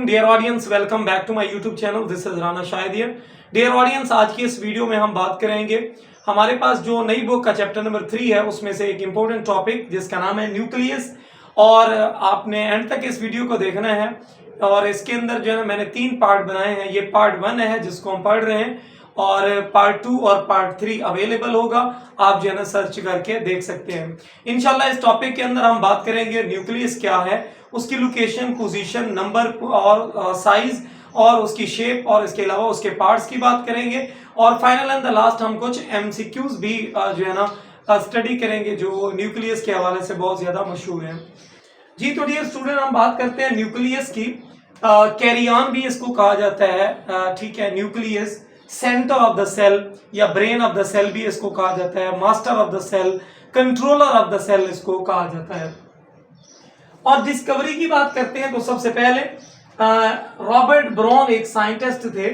वालेकुम dear audience, welcome back to my YouTube channel. This is Rana Shahidian. Dear audience, आज की इस वीडियो में हम बात करेंगे हमारे पास जो नई बुक का चैप्टर नंबर 3 है उसमें से एक इंपॉर्टेंट टॉपिक जिसका नाम है न्यूक्लियस। और आपने एंड तक इस वीडियो को देखना है। और इसके अंदर जो है ना मैंने 3 पार्ट बनाए हैं। ये पार्ट 1 है जिसको हम पढ़ रहे हैं और पार्ट 2 और पार्ट 3 अवेलेबल होगा, आप जो है ना सर्च करके देख सकते हैं। इंशाल्लाह इस टॉपिक के अंदर हम बात करेंगे न्यूक्लियस क्या है, उसकी लोकेशन, पोजीशन, नंबर और साइज और उसकी शेप और इसके अलावा उसके पार्ट्स की बात करेंगे। और फाइनल एंड द लास्ट हम कुछ एमसीक्यूज भी जो है ना स्टडी करेंगे जो न्यूक्लियस के हवाले से बहुत ज्यादा मशहूर है। जी तो डियर स्टूडेंट, हम बात करते हैं न्यूक्लियस की। कैरियन भी इसको कहा जाता है, ठीक है। Nucleus centre of the cell या ब्रेन ऑफ द सेल भी इसको कहा जाता है। Master of the cell, controller of the cell इसको कहा जाता है। और डिस्कवरी की बात करते हैं तो सबसे पहले रॉबर्ट ब्राउन एक साइंटिस्ट थे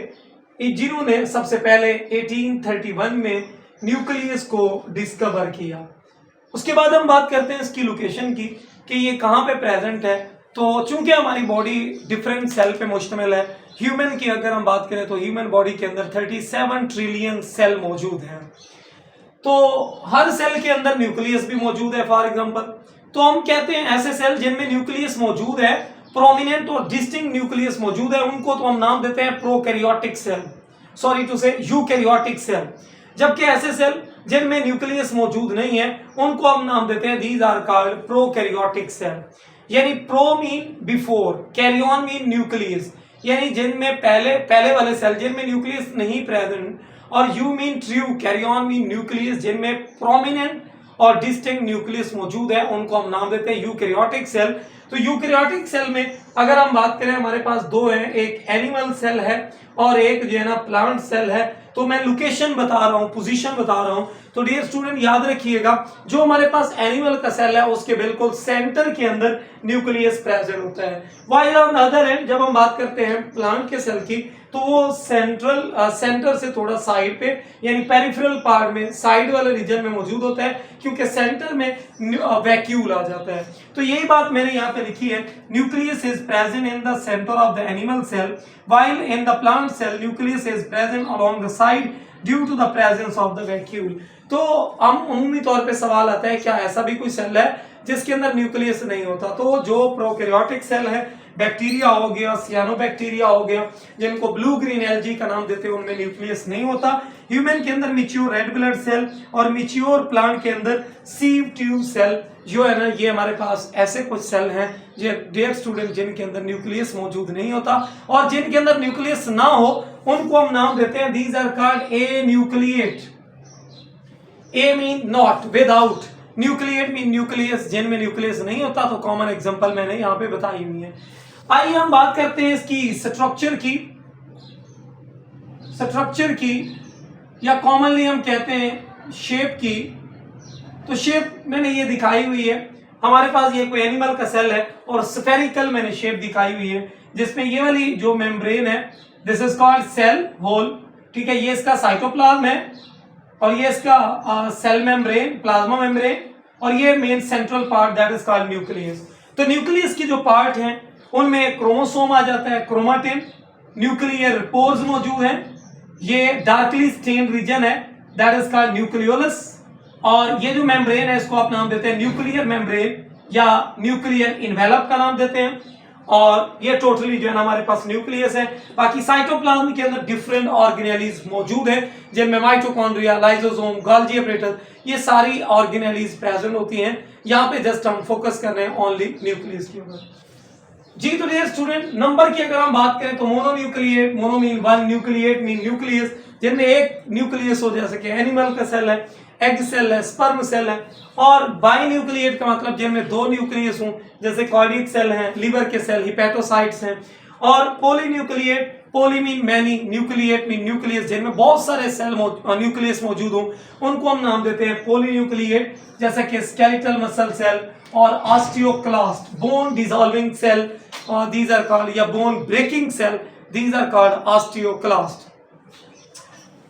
जिन्होंने सबसे पहले 1831 में न्यूक्लियस को डिस्कवर किया। उसके बाद हम बात करते हैं इसकी लोकेशन की कि ये कहाँ पे प्रेजेंट है। तो चूंकि हमारी बॉडी डिफरेंट सेल पे मुश्तमिल है, ह्यूमन की अगर हम बात करें तो ह्यूमन बॉडी के अंदर 37 ट्रिलियन सेल मौजूद हैं। तो हर सेल के अंदर न्यूक्लियस भी मौजूद है। फॉर एग्जांपल तो हम कहते हैं ऐसे सेल जिनमें न्यूक्लियस मौजूद है, प्रोमिनेंट और डिस्टिंक्ट न्यूक्लियस मौजूद है, उनको तो हम नाम देते हैं प्रोकैरियोटिक सेल, सॉरी टू से यूकैरियोटिक सेल। जबकि ऐसे सेल जिनमें न्यूक्लियस मौजूद नहीं है उनको हम नाम देते हैं these are called prokaryotic cell. यानी pro mean before, karyon mean nucleus, यानी जिनमें पहले वाले सेल जिनमें न्यूक्लियस नहीं प्रेजेंट, और eu mean true, karyon mean nucleus जिनमें प्रोमिनेंट और डिस्टिंक्ट न्यूक्लियस मौजूद है, उनको हम नाम देते हैं यूकैरियोटिक सेल। तो यूकैरियोटिक सेल में अगर हम बात करें हमारे पास दो हैं, एक एनिमल सेल है और एक जो है ना प्लांट सेल है। तो मैं लोकेशन बता रहा हूं, पोजीशन बता रहा हूं। तो डियर स्टूडेंट याद रखिएगा, जो हमारे पास एनिमल का सेल है उसके बिल्कुल सेंटर के अंदर न्यूक्लियस प्रेजेंट होता है। While on the other and जब हम बात करते हैं प्लांट के सेल की तो वो सेंटर से थोड़ा साइड पे यानी पेरिफेरल पार्ट में, साइड वाले रीजन में मौजूद होता है, क्योंकि सेंटर में वैक्यूल आ जाता है। तो यही बात मैंने यहाँ पे लिखी है, nucleus is present in the centre of the animal cell while in the plant cell nucleus is present along the side due to the presence of the vacuole. तो हम उम्मीद तौर पे सवाल आता है क्या ऐसा भी कोई सेल है जिसके अंदर न्यूक्लियस नहीं होता। तो जो प्रोकैरियोटिक सेल है, बैक्टीरिया हो गया, सियानोबैक्टीरिया हो गया, जिनको ब्लू ग्रीन एल्गी का नाम देते हैं, उनमें न्यूक्लियस नहीं होता। ह्यूमन के अंदर मैच्योर रेड ब्लड सेल और मैच्योर प्लांट के अंदर सीव ट्यूब सेल जो है ना, ये हमारे पास ऐसे कुछ सेल हैं जो डियर स्टूडेंट जिनके अंदर न्यूक्लियस मौजूद नहीं होता। और जिनके अंदर न्यूक्लियस ना हो उनको हम नाम देते हैं these are called anucleate. A mean not, without, nucleate mean nucleus, जिनमें न्यूक्लियस नहीं होता। तो कॉमन एग्जांपल मैंने यहाँ पे बताई हुई है। आइए हम बात करते हैं इसकी स्ट्रक्चर की या कॉमनली हम कहते हैं शेप की। तो शेप मैंने ये दिखाई हुई है, हमारे पास ये कोई एनिमल का सेल है और स्फेरिकल मैंने शेप दिखाई हुई है, जिसमें ये वाली जो मेम्ब्रेन है this is called cell wall, ठीक है। ये इसका साइटोप्लाज्म है और ये इसका सेल मेम्ब्रेन, प्लाज्मा मेम्ब्रेन, और ये main central part that is called nucleus. तो न्यूक्लियस की जो पार्ट हैं उनमें क्रोमोसोम आ जाता है, क्रोमाटिन, न्यूक्लियर पोर्स मौजूद हैं, ये डार्कली स्टेन्ड रीजन है दैट इज कॉल्ड न्यूक्लियोलस, और ये जो मेम्ब्रेन है इसको आप नाम देते हैं न्यूक्लियर मेम्ब्रेन या न्यूक्लियर इन्वेलप का नाम देते हैं। और ये टोटली जो है ना हमारे पास न्यूक्लियस है। बाकी साइटोप्लाज्म के अंदर डिफरेंट ऑर्गेनेलीज मौजूद है जिनमें माइटोकॉन्ड्रिया, लाइसोसोम, गोल्गी एपरेटस, ये सारी ऑर्गेनेलीज प्रेजेंट होती हैं। यहाँ पे जस्ट हम फोकस कर रहे हैं ओनली न्यूक्लियस के ऊपर। जी तो डियर स्टूडेंट, नंबर की अगर हम बात करें तो mononucleate, mono mean one, nucleate mean nucleus, जिनमें एक न्यूक्लियस हो, जैसे कि एनिमल का सेल है, एग सेल है, स्पर्म सेल है। और बाई न्यूक्लिएट का मतलब जिनमें दो न्यूक्लियस हों, जैसे कार्डियक सेल हैं, लिवर के सेल, हिपैटोसाइट्स हैं। और polynucleate, poly mean many, nucleate mean nucleus, जिनमें बहुत सारे सेल न्यूक्लियस मौजूद हों, उनको हम नाम देते हैं पॉलीन्यूक्लिएट, जैसे कि स्केलेटल मसल सेल और osteoclast, bone dissolving cell, these are called, या bone breaking cell, these are called osteoclast.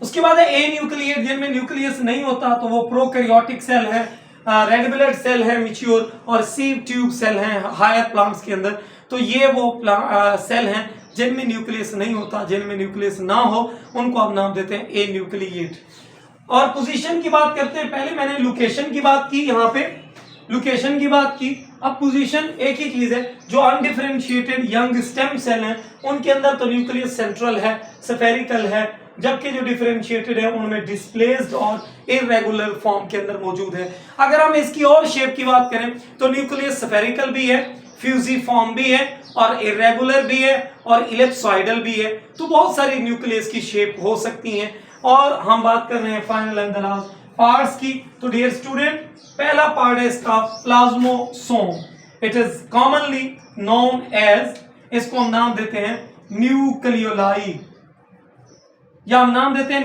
उसके बाद है ए न्यूक्लिएट, जिनमें न्यूक्लियस नहीं होता, तो वो प्रोकैरियोटिक सेल है। रेड सेल है मैच्योर, और सीव ट्यूब सेल हैं हायर प्लांट्स के अंदर। तो ये वो सेल हैं जिनमें न्यूक्लियस नहीं होता, जिनमें न्यूक्लियस ना हो उनको आप नाम देते हैं ए न्यूक्लिएट। और पोजीशन की बात करते हैं। पहले मैंने लोकेशन की बात की, यहाँ पे लोकेशन की बात की। अब पोजीशन एक ही चीज है, जो अनडिफरेंशिएटेड यंग स्टेम सेल हैं उनके अंदर तो न्यूक्लियस सेंट्रल है, स्फेरिकल है, जबकि जो डिफरेंशिएटेड है उनमें डिस्प्लेस्ड और इरेगुलर फॉर्म के अंदर मौजूद है। अगर हम इसकी और शेप की बात करें तो न्यूक्लियस स्फेरिकल भी है, फ्यूजिफॉर्म भी है, और इरेगुलर भी है, और इलिप्सॉइडल भी है। तो बहुत सारी न्यूक्लियस की शेप हो सकती हैं। और हम बात कर रहे हैं final end the last parts की। तो डियर स्टूडेंट, पहला पार्ट है इसका plasmosome. It is commonly known as, इसको हम नाम देते हैं न्यूक्लियोलाई, या हम नाम देते हैं